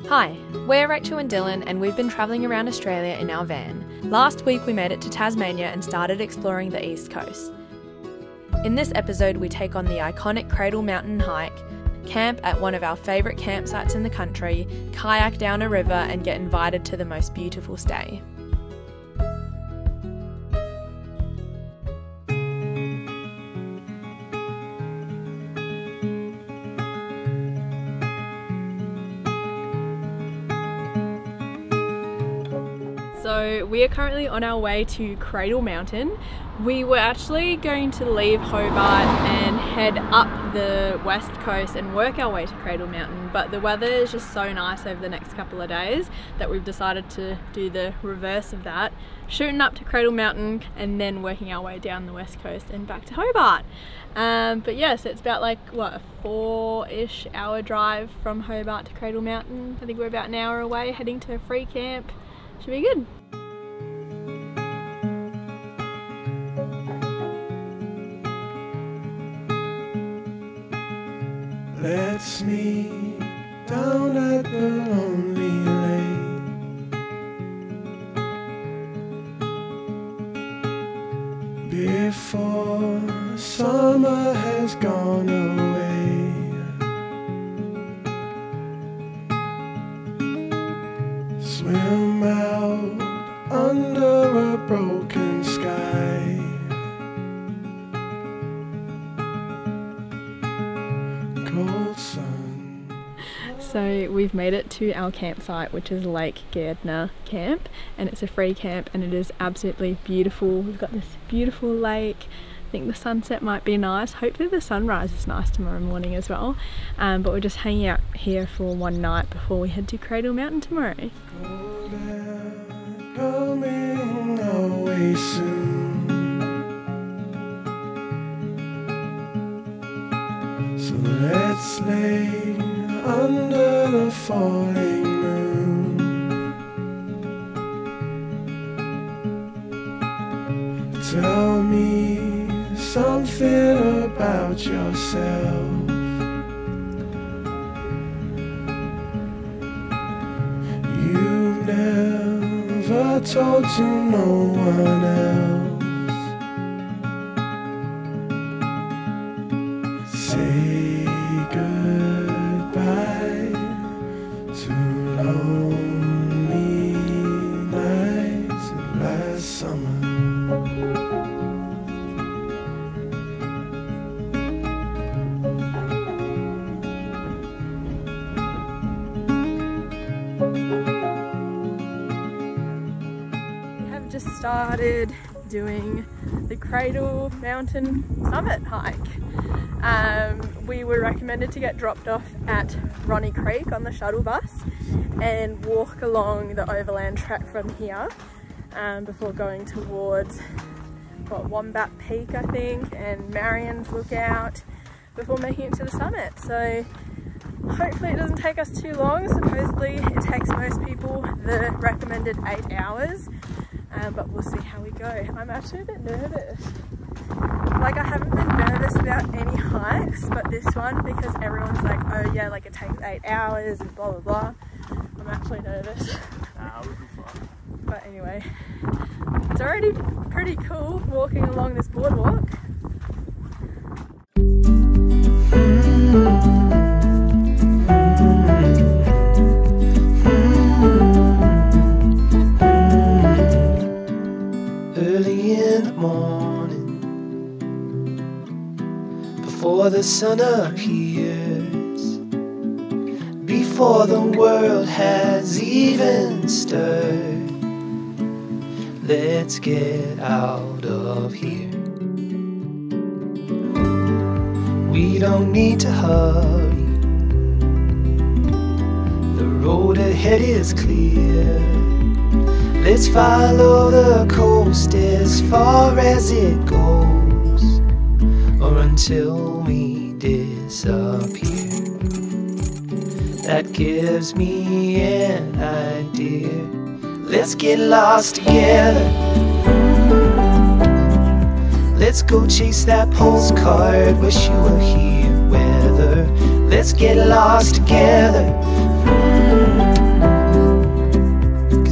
Hi, we're Rachel and Dylan and we've been travelling around Australia in our van. Last week we made it to Tasmania and started exploring the east coast. In this episode we take on the iconic Cradle mountain hike, camp at one of our favourite campsites in the country, kayak down a river and get invited to the most beautiful stay. So we are currently on our way to Cradle Mountain. We were actually going to leave Hobart and head up the west coast and work our way to Cradle Mountain, but the weather is just so nice over the next couple of days that we've decided to do the reverse of that, shooting up to Cradle Mountain and then working our way down the west coast and back to Hobart. But yeah, so it's about like what, a 4-ish hour drive from Hobart to Cradle Mountain. I think we're about an hour away, heading to a free camp. Should be good. Let's meet down at the lonely lake before summer has gone away. Swim out under a broken sky. Cold sun. So we've made it to our campsite, which is Lake Gairdner Camp, and it's a free camp and it is absolutely beautiful. We've got this beautiful lake. I think the sunset might be nice. Hopefully the sunrise is nice tomorrow morning as well. But we're just hanging out here for one night before we head to Cradle Mountain tomorrow. Cold air coming away soon. So let's lay under the falling moon. Tell me something about yourself. You've never told to no one else. Say goodbye to lonely nights of last summer. Just started doing the Cradle Mountain summit hike. We were recommended to get dropped off at Ronnie Creek on the shuttle bus and walk along the overland track from here before going towards Wombat Peak, I think, and Marion's Lookout before making it to the summit. So hopefully it doesn't take us too long. Supposedly it takes most people the recommended 8 hours. But we'll see how we go. I'm actually a bit nervous. Like, I haven't been nervous about any hikes, but this one, because everyone's like, oh yeah, like it takes 8 hours and blah blah blah. I'm actually nervous. Nah, we'll be fine. But anyway, it's already pretty cool walking along this boardwalk. Early in the morning, before the sun appears, before the world has even stirred, let's get out of here. We don't need to hurry, the road ahead is clear. Let's follow the coast as far as it goes, or until we disappear. That gives me an idea. Let's get lost together. Let's go chase that postcard. Wish you were here, weather. Let's get lost together.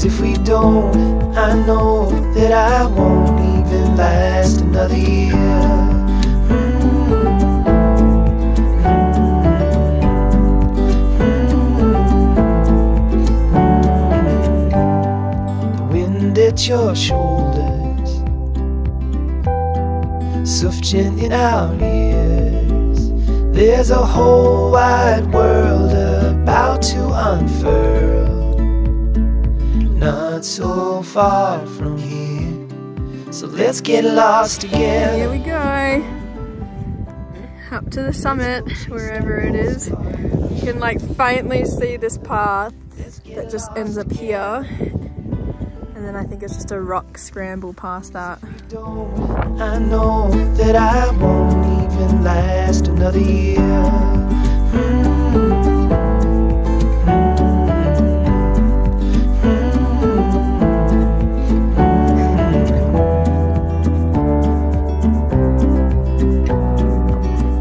'Cause if we don't, I know that I won't even last another year. The wind at your shoulders, suffocating in our ears. There's a whole wide world about to unfurl, not so far from here, so let's get lost again. Here we go, up to the summit, wherever it is. You can like faintly see this path that just ends up here, and then I think it's just a rock scramble past that. I know that I won't even last another year.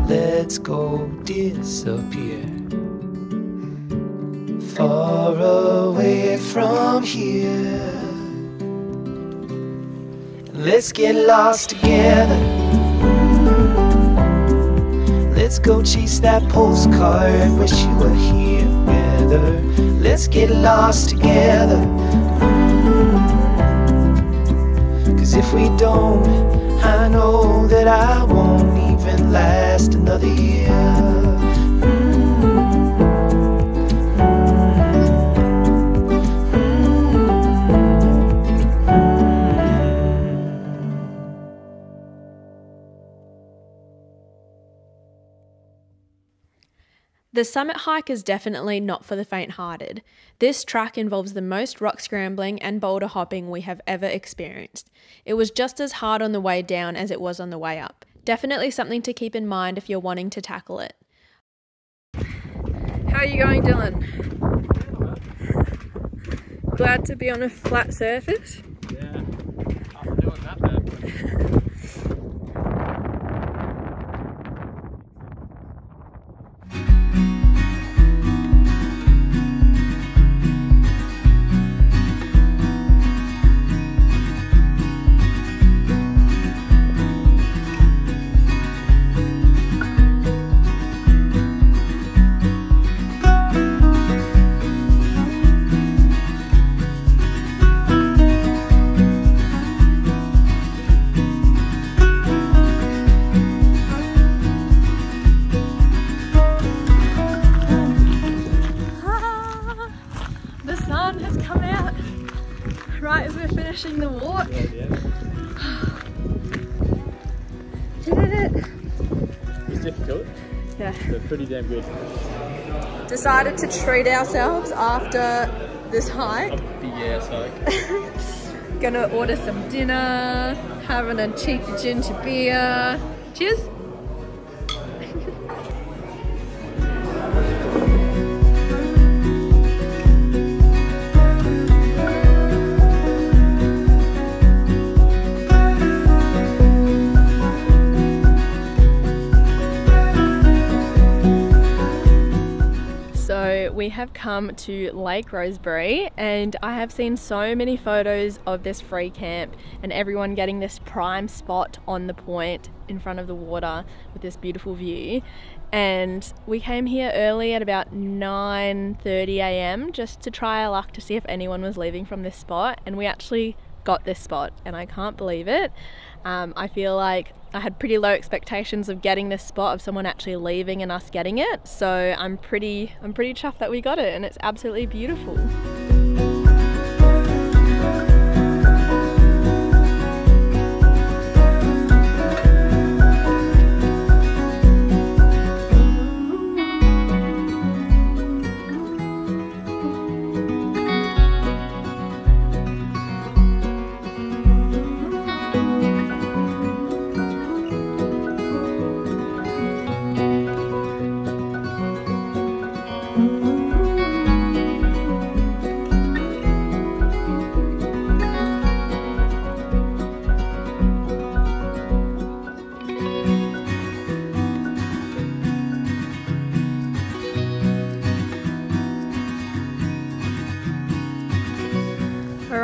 Let's go disappear far away from here. Let's get lost together. Let's go chase that postcard. Wish you were here with her. Let's get lost together. 'Cause if we don't, I know that I won't even last another year. The summit hike is definitely not for the faint-hearted. This track involves the most rock scrambling and boulder hopping we have ever experienced. It was just as hard on the way down as it was on the way up. Definitely something to keep in mind if you're wanting to tackle it. How are you going, Dylan? Glad to be on a flat surface? Yeah, after doing that bad. Right as we're finishing the walk. Yeah. Did it? It's difficult, Yeah. but pretty damn good. Decided to treat ourselves after this hike. A big ass hike. Gonna order some dinner, having a cheap ginger beer. Cheers. So we have come to Lake Rosebery, and I have seen so many photos of this free camp and everyone getting this prime spot on the point in front of the water with this beautiful view. And we came here early at about 9:30 a.m. just to try our luck to see if anyone was leaving from this spot, and we actually got this spot and I can't believe it. I feel like I had pretty low expectations of getting this spot, of someone actually leaving and us getting it, so I'm pretty chuffed that we got it, and it's absolutely beautiful.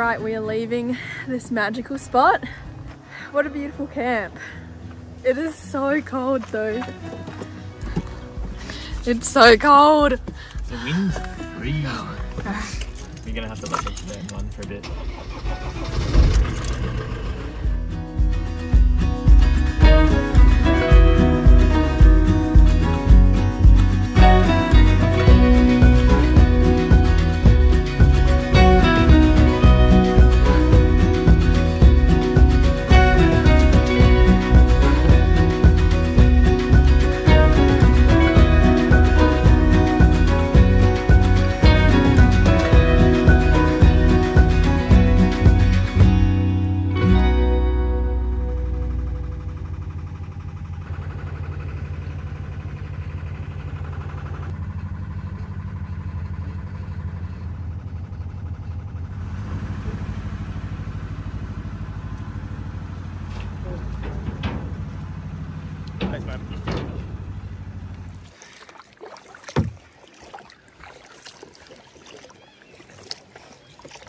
Alright, we are leaving this magical spot. What a beautiful camp. It is so cold though. It's so cold. The wind's freezing. You're gonna have to let them run for a bit. Thanks, man.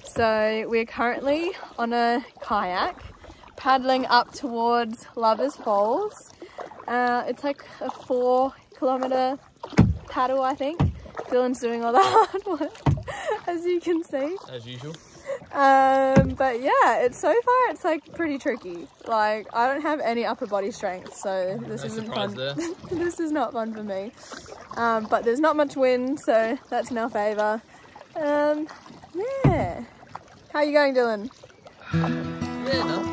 So we're currently on a kayak paddling up towards Lovers Falls. It's like a 4-kilometre paddle, I think. Dylan's doing all the hard work, as you can see. As usual. But yeah, it's so far it's like pretty tricky. Like I don't have any upper body strength, so this isn't fun. There. This is not fun for me. But there's not much wind, so that's in our favour. Yeah. How are you going, Dylan? Yeah, no.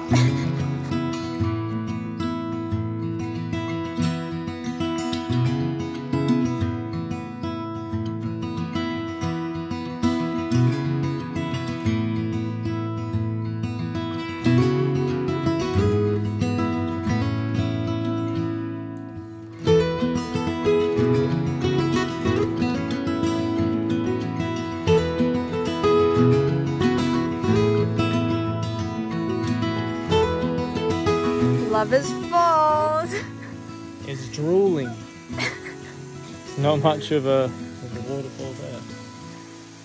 Lovers Falls. It's drooling. It's not much of a waterfall there.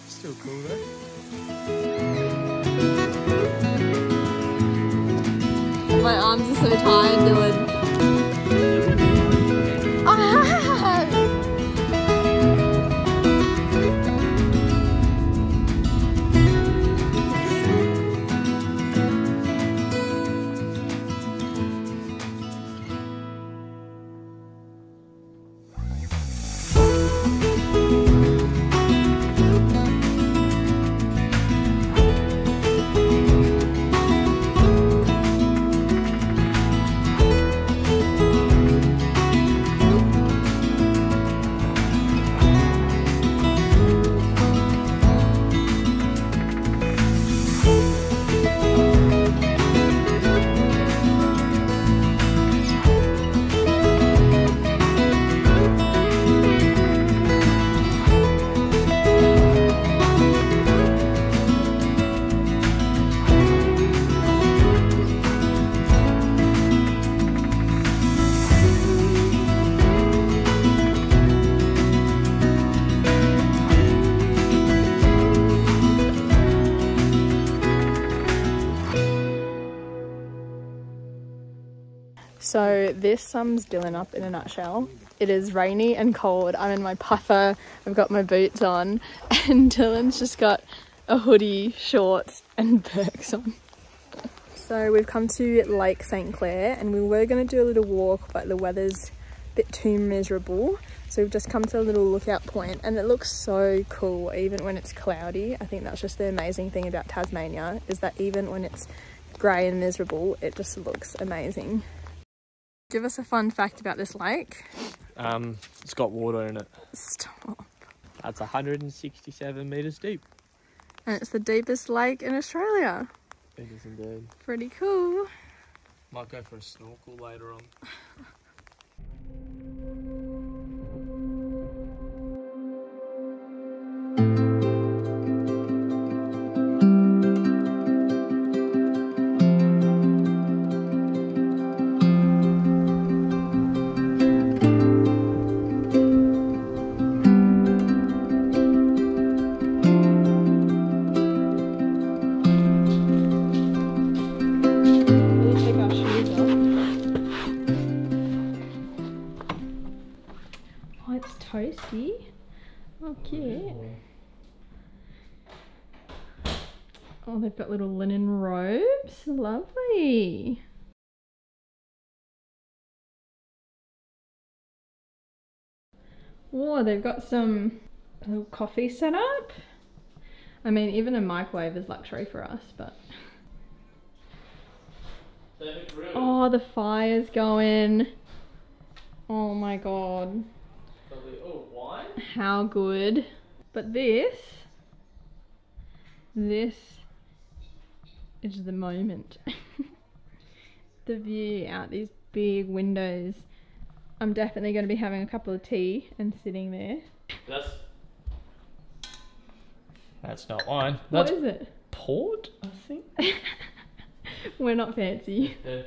Still cool though. My arms are so tired, Dylan. So this sums Dylan up in a nutshell. It is rainy and cold. I'm in my puffer, I've got my boots on, and Dylan's just got a hoodie, shorts and Birks on. So we've come to Lake St. Clair and we were going to do a little walk, but the weather's a bit too miserable. So we've just come to a little lookout point and it looks so cool even when it's cloudy. I think that's just the amazing thing about Tasmania, is that even when it's grey and miserable, it just looks amazing. Give us a fun fact about this lake. It's got water in it. Stop. That's 167 metres deep. And it's the deepest lake in Australia. It is indeed. Pretty cool. Might go for a snorkel later on. Oh, cute. Oh, they've got little linen robes. Lovely. Oh, they've got some little coffee set up. I mean, even a microwave is luxury for us, but... Oh, the fire's going. Oh my god. Oh, wine? How good. But this is the moment. The view out these big windows. I'm definitely going to be having a couple of tea and sitting there. That's not wine. What is it? Port, I think. We're not fancy. Yeah.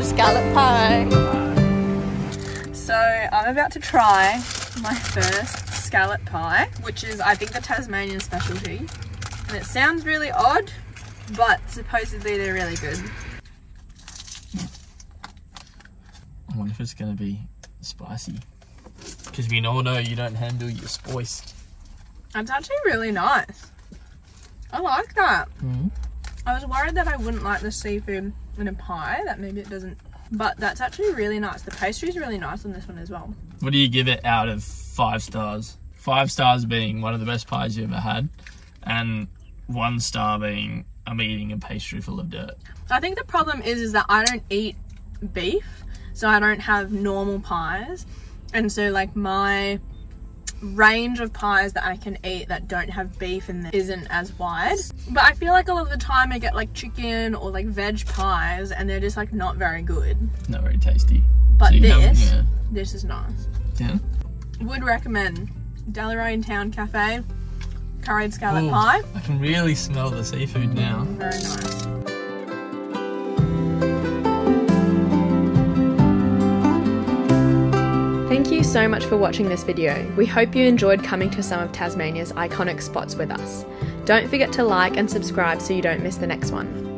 Scallop pie. So I'm about to try my first scallop pie, which is I think the Tasmanian specialty. And it sounds really odd, but supposedly they're really good. I wonder if it's going to be spicy. Because we all know you don't handle your spice. It's actually really nice. I like that. Mm-hmm. I was worried that I wouldn't like the seafood in a pie, that maybe it doesn't, but that's actually really nice. The pastry is really nice on this one as well. What do you give it out of 5 stars? 5 stars being one of the best pies you ever had, and 1 star being I'm eating a pastry full of dirt. I think the problem is that I don't eat beef, so I don't have normal pies, and so like my range of pies that I can eat that don't have beef in them isn't as wide. But I feel like a lot of the time I get like chicken or like veg pies and they're just like not very good. Not very tasty. But So this is nice. Yeah. Would recommend Deloraine Town Cafe, curried scallop pie. I can really smell the seafood now. Very nice. Thank you so much for watching this video. We hope you enjoyed coming to some of Tasmania's iconic spots with us. Don't forget to like and subscribe so you don't miss the next one.